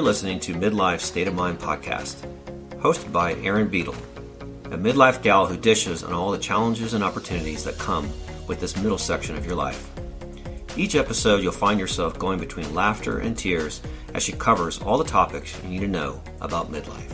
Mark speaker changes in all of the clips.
Speaker 1: You're listening to Midlife State of Mind podcast, hosted by Erin, a midlife gal who dishes on all the challenges and opportunities that come with this middle section of your life. Each episode, you'll find yourself going between laughter and tears as she covers all the topics you need to know about midlife.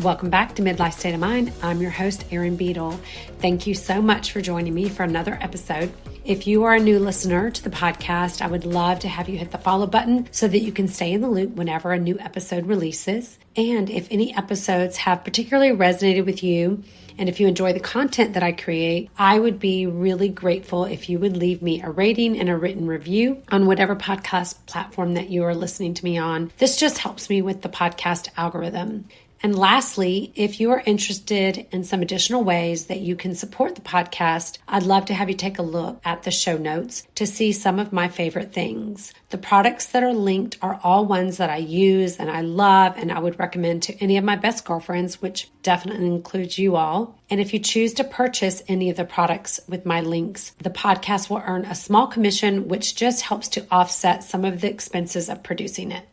Speaker 2: Welcome back to Midlife State of Mind. I'm your host, Erin Beadle. Thank you so much for joining me for another episode. If you are a new listener to the podcast, I would love to have you hit the follow button so that you can stay in the loop whenever a new episode releases. And if any episodes have particularly resonated with you, and if you enjoy the content that I create, I would be really grateful if you would leave me a rating and a written review on whatever podcast platform that you are listening to me on. This just helps me with the podcast algorithm. And lastly, if you are interested in some additional ways that you can support the podcast, I'd love to have you take a look at the show notes to see some of my favorite things. The products that are linked are all ones that I use and I love and I would recommend to any of my best girlfriends, which definitely includes you all. And if you choose to purchase any of the products with my links, the podcast will earn a small commission, which just helps to offset some of the expenses of producing it.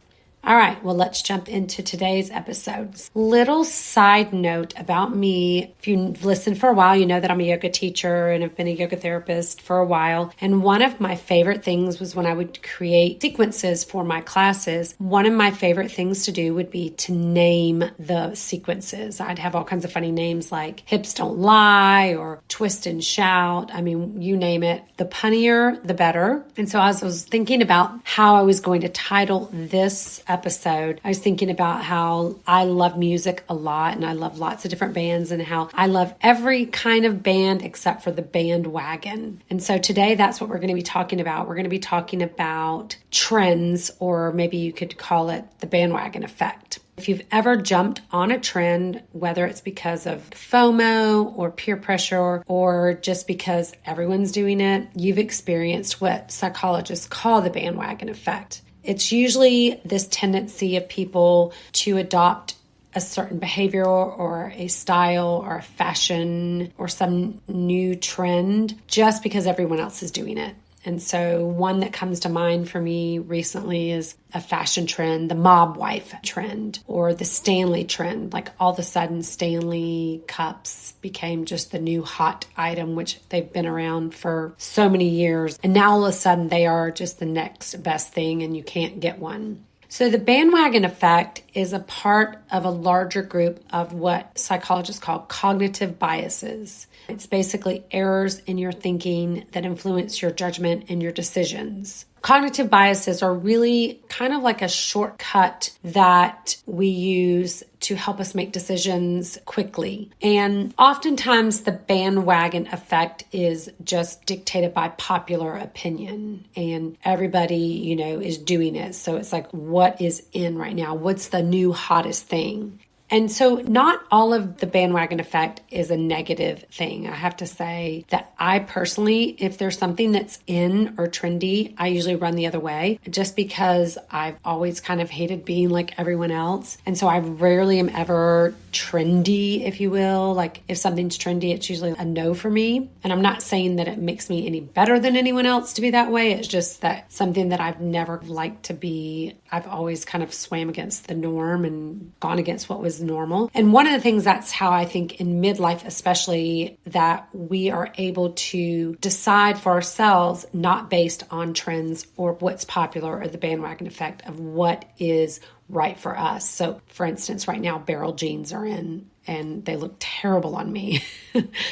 Speaker 2: All right, well, let's jump into today's episode. Little side note about me. If you've listened for a while, you know that I'm a yoga teacher and have been a yoga therapist for a while. And one of my favorite things was when I would create sequences for my classes. One of my favorite things to do would be to name the sequences. I'd have all kinds of funny names like Hips Don't Lie or Twist and Shout. I mean, you name it. The punnier, the better. And so as I was thinking about how I was going to title this episode, I was thinking about how I love music a lot and I love lots of different bands and how I love every kind of band except for the bandwagon. And so today that's what we're going to be talking about. We're going to be talking about trends, or maybe you could call it the bandwagon effect. If you've ever jumped on a trend, whether it's because of FOMO or peer pressure or just because everyone's doing it, you've experienced what psychologists call the bandwagon effect. It's usually this tendency of people to adopt a certain behavior or a style or a fashion or some new trend just because everyone else is doing it. And so one that comes to mind for me recently is a fashion trend, the mob wife trend, or the Stanley trend. Like all of a sudden, Stanley cups became just the new hot item, which they've been around for so many years. And now all of a sudden they are just the next best thing and you can't get one. So the bandwagon effect is a part of a larger group of what psychologists call cognitive biases. It's basically errors in your thinking that influence your judgment and your decisions. Cognitive biases are really kind of like a shortcut that we use to help us make decisions quickly. And oftentimes the bandwagon effect is just dictated by popular opinion and everybody, is doing it. So it's like, what is in right now? What's the new hottest thing? And so not all of the bandwagon effect is a negative thing. I have to say that I personally, if there's something that's in or trendy, I usually run the other way just because I've always kind of hated being like everyone else. And so I rarely am ever trendy, if you will. Like if something's trendy, it's usually a no for me. And I'm not saying that it makes me any better than anyone else to be that way. It's just that something that I've never liked to be. I've always kind of swam against the norm and gone against what was normal. And one of the things that's how I think in midlife, especially, that we are able to decide for ourselves, not based on trends or what's popular or the bandwagon effect of what is right for us. So for instance, right now, barrel jeans are in and they look terrible on me.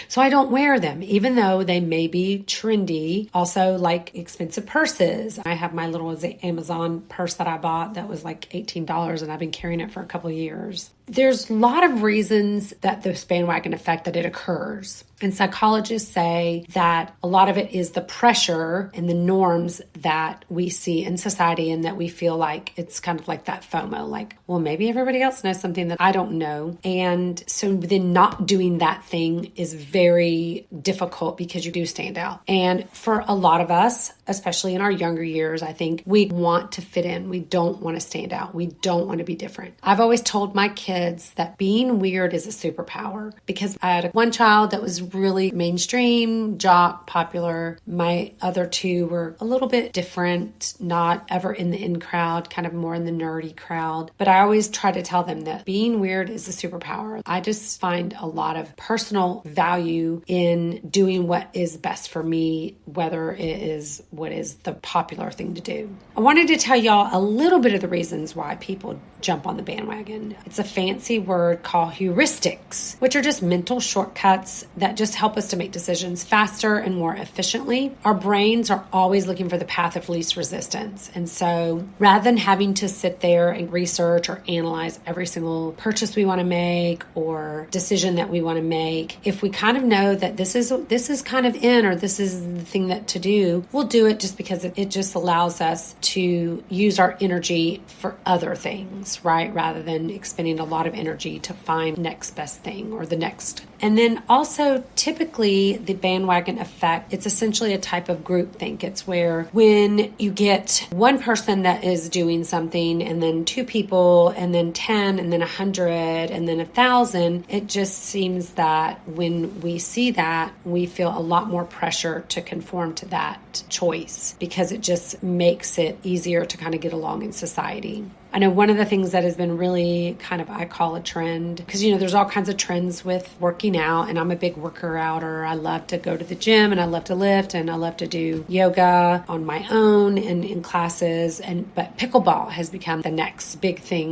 Speaker 2: So I don't wear them, even though they may be trendy. Also, like expensive purses. I have my little Amazon purse that I bought that was like $18 and I've been carrying it for a couple of years. There's a lot of reasons that this bandwagon effect that it occurs. And psychologists say that a lot of it is the pressure and the norms that we see in society and that we feel like it's kind of like that FOMO, like, well, maybe everybody else knows something that I don't know. And And so then not doing that thing is very difficult because you do stand out. And for a lot of us, especially in our younger years, I think we want to fit in. We don't want to stand out. We don't want to be different. I've always told my kids that being weird is a superpower because I had one child that was really mainstream, jock, popular. My other two were a little bit different, not ever in the in crowd, kind of more in the nerdy crowd. But I always try to tell them that being weird is a superpower. I just find a lot of personal value in doing what is best for me, whether it is what is the popular thing to do. I wanted to tell y'all a little bit of the reasons why people jump on the bandwagon. It's a fancy word called heuristics, which are just mental shortcuts that just help us to make decisions faster and more efficiently. Our brains are always looking for the path of least resistance. And so rather than having to sit there and research or analyze every single purchase we want to make or decision that we want to make, if we kind of know that this is kind of in, or this is the thing that to do, we'll do it just because it just allows us to use our energy for other things, right? Rather than expending a lot of energy to find next best thing or the next. And then also typically the bandwagon effect, it's essentially a type of groupthink. It's where when you get one person that is doing something and then two people and then 10 and then 100 and then 1,000, it just seems that when we see that, we feel a lot more pressure to conform to that choice because it just makes it easier to kind of get along in society. I know one of the things that has been really kind of, I call a trend, because, there's all kinds of trends with working out, and I'm a big worker outer. I love to go to the gym, and I love to lift, and I love to do yoga on my own and in classes. But pickleball has become the next big thing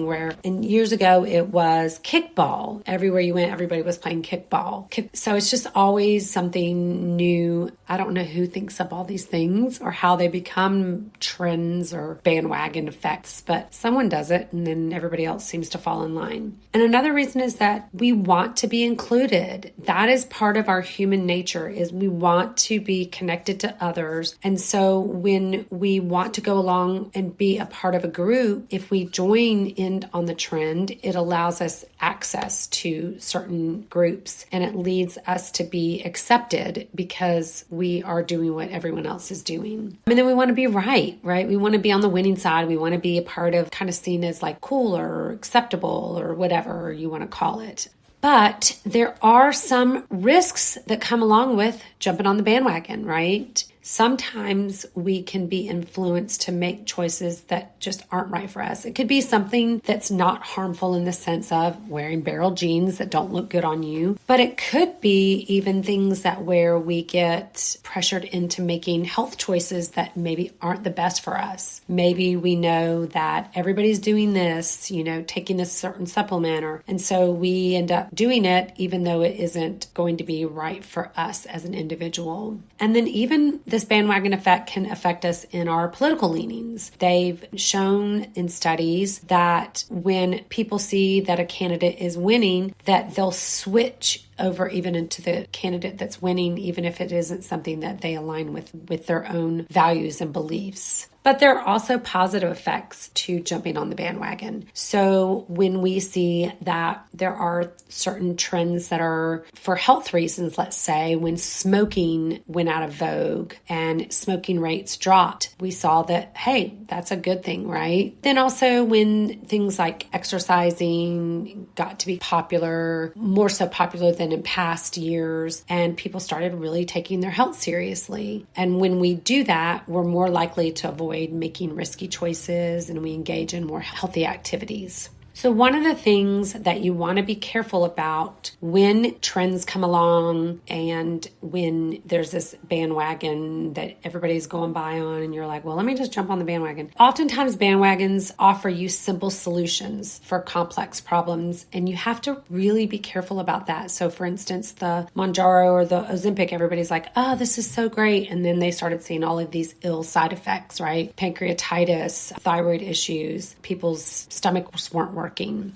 Speaker 2: and years ago it was kickball. Everywhere you went, everybody was playing kickball. So it's just always something new. I don't know who thinks up all these things or how they become trends or bandwagon effects, but someone does it and then everybody else seems to fall in line. And another reason is that we want to be included. That is part of our human nature, is we want to be connected to others. And so when we want to go along and be a part of a group, if we join in on the trend, it allows us access to certain groups and it leads us to be accepted because we are doing what everyone else is doing. And then we want to be right? We want to be on the winning side. We want to be a part of kind of seen as like cool or acceptable or whatever you want to call it. But there are some risks that come along with jumping on the bandwagon, right? Sometimes we can be influenced to make choices that just aren't right for us. It could be something that's not harmful in the sense of wearing barrel jeans that don't look good on you, but it could be even things that where we get pressured into making health choices that maybe aren't the best for us. Maybe we know that everybody's doing this, taking this certain supplement, and so we end up doing it even though it isn't going to be right for us as an individual. And then even this bandwagon effect can affect us in our political leanings. They've shown in studies that when people see that a candidate is winning, that they'll switch over even into the candidate that's winning, even if it isn't something that they align with their own values and beliefs. But there are also positive effects to jumping on the bandwagon. So when we see that there are certain trends that are for health reasons, let's say when smoking went out of vogue and smoking rates dropped, we saw that, hey, that's a good thing, right? Then also when things like exercising got to be popular, more so popular than in past years, and people started really taking their health seriously. And when we do that, we're more likely to avoid making risky choices and we engage in more healthy activities. So one of the things that you want to be careful about when trends come along and when there's this bandwagon that everybody's going by on and you're like, well, let me just jump on the bandwagon. Oftentimes bandwagons offer you simple solutions for complex problems and you have to really be careful about that. So for instance, the Mounjaro or the Ozempic, everybody's like, oh, this is so great. And then they started seeing all of these ill side effects, right? Pancreatitis, thyroid issues, people's stomachs weren't working.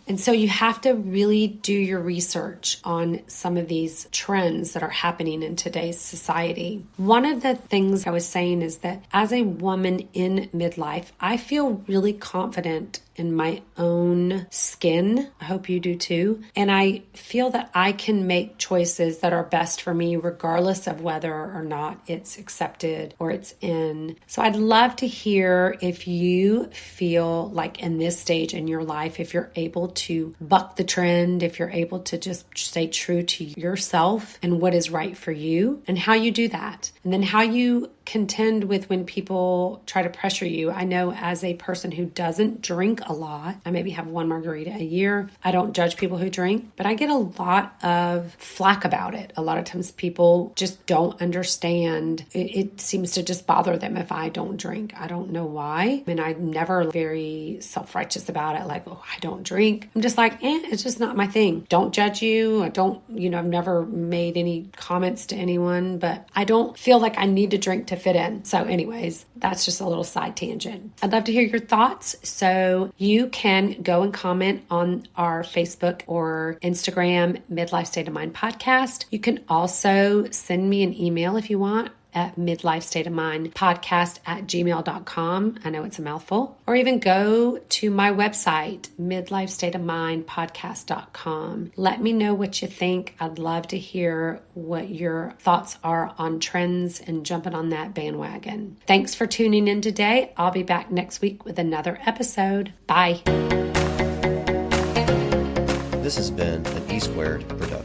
Speaker 2: And so you have to really do your research on some of these trends that are happening in today's society. One of the things I was saying is that as a woman in midlife, I feel really confident in my own skin. I hope you do too. And I feel that I can make choices that are best for me regardless of whether or not it's accepted or it's in. So I'd love to hear if you feel like in this stage in your life, if you're able to buck the trend, if you're able to just stay true to yourself and what is right for you and how you do that. And then how you contend with when people try to pressure you. I know as a person who doesn't drink a lot, I maybe have one margarita a year. I don't judge people who drink, but I get a lot of flack about it. A lot of times people just don't understand. It seems to just bother them if I don't drink. I don't know why. I mean, I'm never very self-righteous about it. Like, oh, I don't drink. I'm just like, it's just not my thing. Don't judge you. I don't, I've never made any comments to anyone, but I don't feel like I need to drink to fit in. So anyways, that's just a little side tangent. I'd love to hear your thoughts. So you can go and comment on our Facebook or Instagram Midlife State of Mind podcast. You can also send me an email if you want at midlifestateofmindpodcast@gmail.com. I know it's a mouthful. Or even go to my website, midlifestateofmindpodcast.com. Let me know what you think. I'd love to hear what your thoughts are on trends and jumping on that bandwagon. Thanks for tuning in today. I'll be back next week with another episode. Bye.
Speaker 1: This has been an E Squared production.